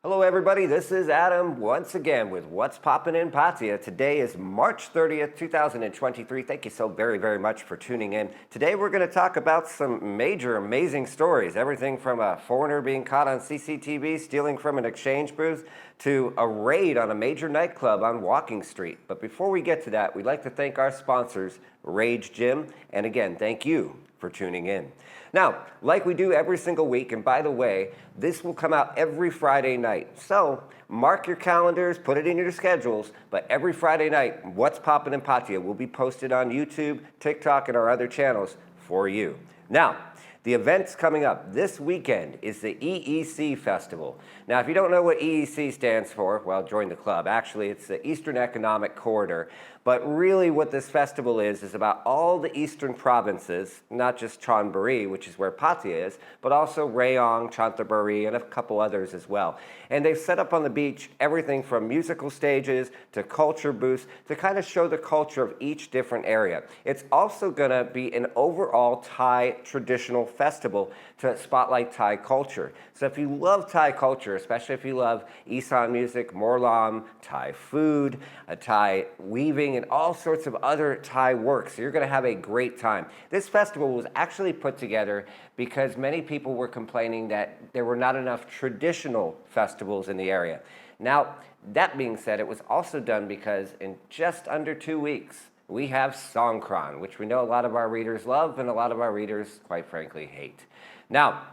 Hello everybody, this is Adam once again with What's Poppin' in Pattaya. Today is March 30th, 2023. Thank you so very much for tuning in. Today we're going to talk about some major amazing stories. Everything from a foreigner being caught on CCTV stealing from an exchange booth to a raid on a major nightclub on Walking Street. But before we get to that, we'd like to thank our sponsors, Rage Gym, and again, thank you for tuning in. Now, like we do every single week, and by the way, this will come out every Friday night. So mark your calendars, put it in your schedules, but every Friday night, What's Poppin' in Pattaya will be posted on YouTube, TikTok, and our other channels for you. Now, the events coming up this weekend is the EEC Festival. Now, if you don't know what EEC stands for, well, join the club. Actually, it's the Eastern Economic Corridor. But really what this festival is about all the eastern provinces, not just Chonburi, which is where Pattaya is, but also Rayong, Chantaburi, and a couple others as well. And they've set up on the beach everything from musical stages to culture booths to kind of show the culture of each different area. It's also going to be an overall Thai traditional festival to spotlight Thai culture. So if you love Thai culture, especially if you love Isan music, Morlam, Thai food, Thai weaving, and all sorts of other Thai works, you're going to have a great time. This festival was actually put together because many people were complaining that there were not enough traditional festivals in the area. Now, that being said, it was also done because in just under 2 weeks, we have Songkran, which we know a lot of our readers love and a lot of our readers, quite frankly, hate. Now,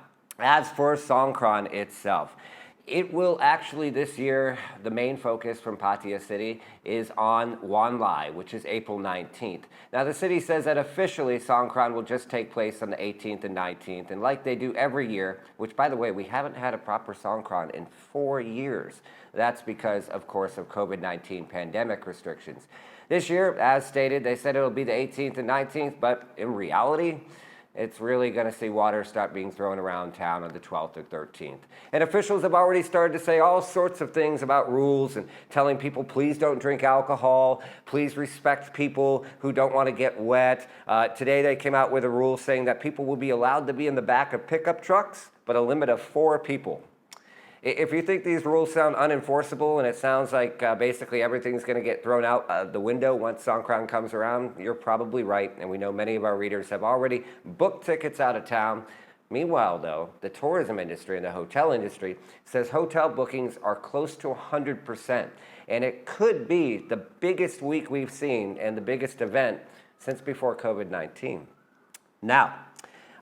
as for Songkran itself, it will actually this year, the main focus from Pattaya City is on Wan Lai, which is April 19th. Now the city says that officially Songkran will just take place on the 18th and 19th, and like they do every year, which by the way, we haven't had a proper Songkran in 4 years. That's because, of course, of COVID-19 pandemic restrictions. This year, as stated, they said it'll be the 18th and 19th, but in reality, it's really going to see water start being thrown around town on the 12th or 13th. And officials have already started to say all sorts of things about rules and telling people, please don't drink alcohol, please respect people who don't want to get wet. Today they came out with a rule saying that people will be allowed to be in the back of pickup trucks, but a limit of 4 people. If you think these rules sound unenforceable and it sounds like basically everything's going to get thrown out the window once Songkran comes around, you're probably right. And we know many of our readers have already booked tickets out of town. Meanwhile, though, the tourism industry and the hotel industry says hotel bookings are close to 100%. And it could be the biggest week we've seen and the biggest event since before COVID-19. Now,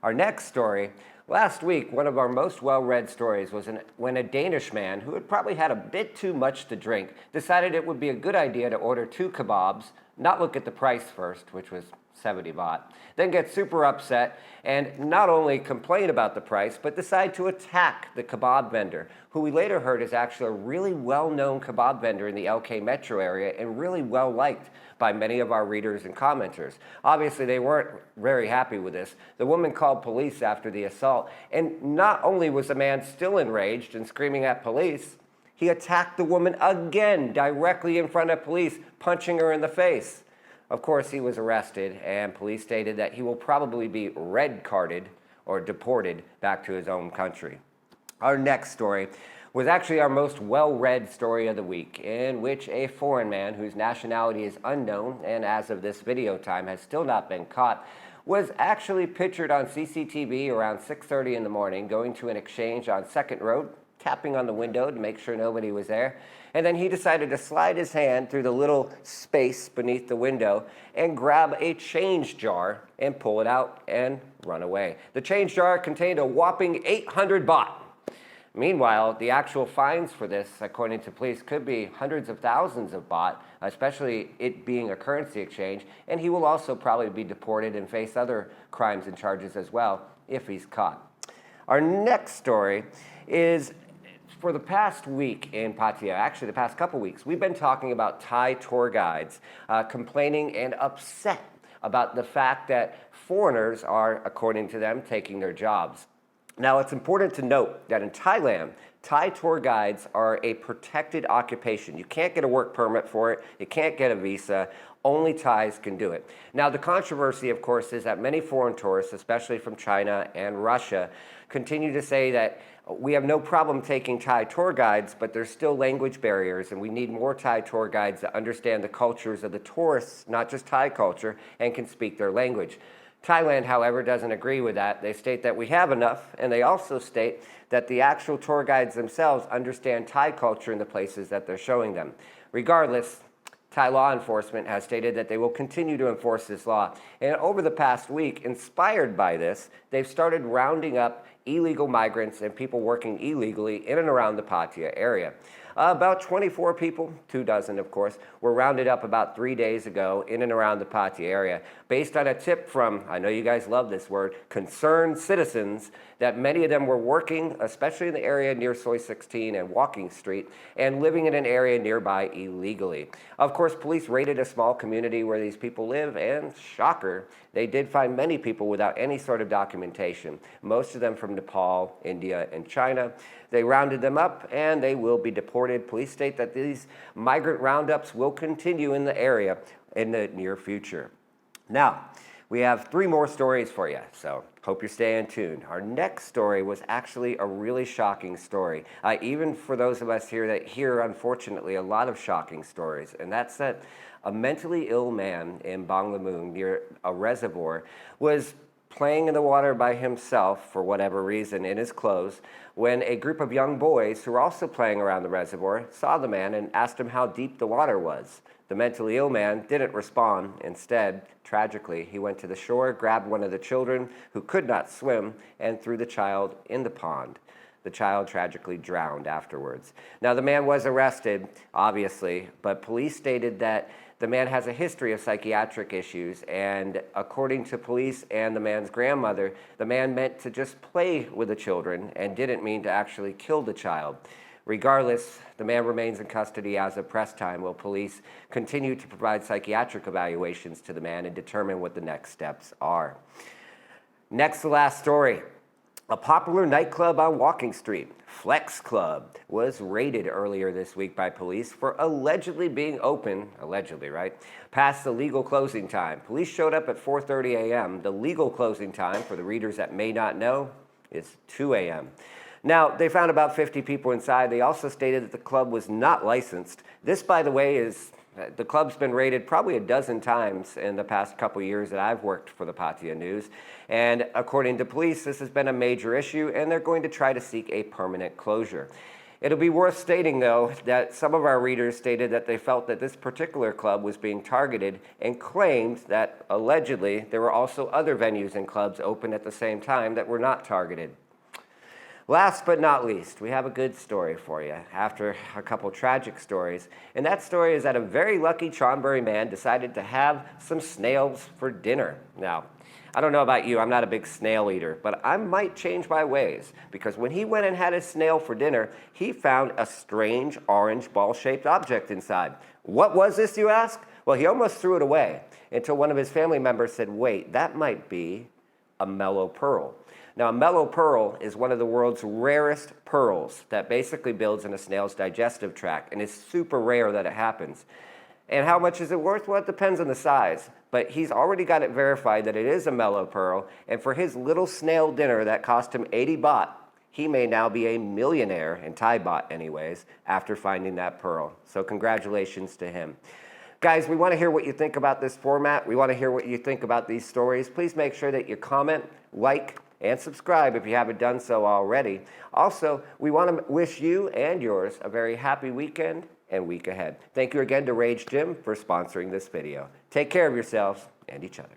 our next story. Last week, one of our most well-read stories was when a Danish man, who had probably had a bit too much to drink, decided it would be a good idea to order 2 kebabs, not look at the price first, which was 70 baht, then get super upset and not only complain about the price, but decide to attack the kebab vendor, who we later heard is actually a really well-known kebab vendor in the LK metro area and really well-liked by many of our readers and commenters. Obviously, they weren't very happy with this. The woman called police after the assault, and not only was the man still enraged and screaming at police, he attacked the woman again directly in front of police, punching her in the face. Of course, he was arrested, and police stated that he will probably be red-carded or deported back to his own country. Our next story was actually our most well-read story of the week, in which a foreign man whose nationality is unknown and as of this video time has still not been caught, was actually pictured on CCTV around 6:30 in the morning going to an exchange on 2nd Road, tapping on the window to make sure nobody was there. And then he decided to slide his hand through the little space beneath the window and grab a change jar and pull it out and run away. The change jar contained a whopping 800 baht. Meanwhile, the actual fines for this, according to police, could be hundreds of thousands of baht, especially it being a currency exchange, and he will also probably be deported and face other crimes and charges as well if he's caught. Our next story is for the past week in Pattaya, actually the past couple weeks, we've been talking about Thai tour guides complaining and upset about the fact that foreigners are, according to them, taking their jobs. Now, it's important to note that in Thailand, Thai tour guides are a protected occupation. You can't get a work permit for it. You can't get a visa. Only Thais can do it. Now, the controversy, of course, is that many foreign tourists, especially from China and Russia, continue to say that We have no problem taking Thai tour guides, but there's still language barriers, and we need more Thai tour guides that understand the cultures of the tourists, not just Thai culture, and can speak their language. Thailand, however, doesn't agree with that. They state that we have enough, and they also state that the actual tour guides themselves understand Thai culture in the places that they're showing them. Regardless, Thai law enforcement has stated that they will continue to enforce this law. And over the past week, inspired by this, they've started rounding up illegal migrants and people working illegally in and around the Pattaya area. About 24 people, 24, of course, were rounded up about 3 days ago in and around the Pattaya area, based on a tip from, I know you guys love this word, concerned citizens, that many of them were working, especially in the area near Soi 16 and Walking Street, and living in an area nearby illegally. Of course, police raided a small community where these people live, and shocker, they did find many people without any sort of documentation, most of them from Nepal, India, and China. They rounded them up, and they will be deported. Police state that these migrant roundups will continue in the area in the near future. Now, we have 3 more stories for you, so hope you're staying tuned. Our next story was actually a really shocking story, even for those of us here that hear, unfortunately, a lot of shocking stories, and that's that a mentally ill man in Bangladesh near a reservoir was playing in the water by himself, for whatever reason, in his clothes, when a group of young boys who were also playing around the reservoir saw the man and asked him how deep the water was. The mentally ill man didn't respond. Instead, tragically, he went to the shore, grabbed one of the children who could not swim, and threw the child in the pond. The child tragically drowned afterwards. Now, the man was arrested, obviously, but police stated that the man has a history of psychiatric issues, and according to police and the man's grandmother, the man meant to just play with the children and didn't mean to actually kill the child. Regardless, the man remains in custody as of press time, while police continue to provide psychiatric evaluations to the man and determine what the next steps are. Next to last story. A popular nightclub on Walking Street, Flex Club, was raided earlier this week by police for allegedly being open, allegedly, right, past the legal closing time. Police showed up at 4:30 a.m. The legal closing time, for the readers that may not know, is 2 a.m. Now, they found about 50 people inside. They also stated that the club was not licensed. This, by the way, the club's been raided probably a dozen times in the past couple years that I've worked for the Pattaya News. And according to police, this has been a major issue, and they're going to try to seek a permanent closure. It'll be worth stating, though, that some of our readers stated that they felt that this particular club was being targeted and claimed that, allegedly, there were also other venues and clubs open at the same time that were not targeted. Last but not least, we have a good story for you after a couple tragic stories. And that story is that a very lucky Chonburi man decided to have some snails for dinner. Now, I don't know about you, I'm not a big snail eater, but I might change my ways, because when he went and had his snail for dinner, he found a strange orange ball-shaped object inside. What was this, you ask? Well, he almost threw it away until one of his family members said, wait, that might be a Mellow Pearl. Now, a Mellow Pearl is one of the world's rarest pearls that basically builds in a snail's digestive tract, and it's super rare that it happens. And how much is it worth? Well, it depends on the size, but he's already got it verified that it is a Mellow Pearl, and for his little snail dinner that cost him 80 baht, he may now be a millionaire, in Thai baht anyways, after finding that pearl. So congratulations to him. Guys, we want to hear what you think about this format. We want to hear what you think about these stories. Please make sure that you comment, like, and subscribe if you haven't done so already. Also, we want to wish you and yours a very happy weekend and week ahead. Thank you again to Rage Gym for sponsoring this video. Take care of yourselves and each other.